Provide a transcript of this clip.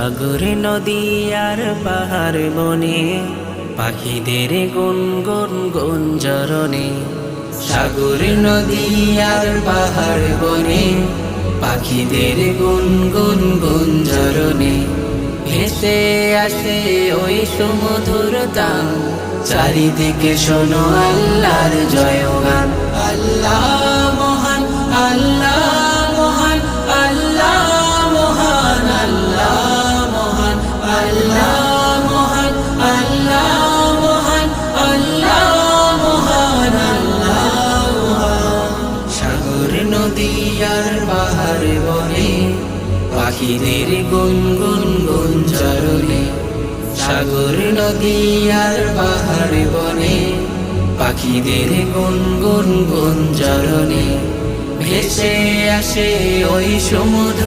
সাগর নদী আর পাহাড় বনে পাখিদের গুনগুন গুঞ্জরণে। সাগর নদী আর পাহাড় বনে পাখিদের গুনগুন গুঞ্জরণে। ভেসে আসে ওই সুমধুর তান, চারিদিকে শোনো আল্লাহর জয়গান। আল্লাহ মহান, আল্লাহ মহান, আল্লাহ মহান, আল্লাহ মহান, আল্লাহ মহান, আল্লাহ মহান, আল্লাহ মহান, আল্লাহ মহান। সাগর নদী আর পাহাড় বনে পাখিদের গুনগুন গুঞ্জরণে। সাগর নদী আর পাহাড় বনে পাখিদের গুনগুন গুঞ্জরণে। ভেসে আসে ওই সমুদ্র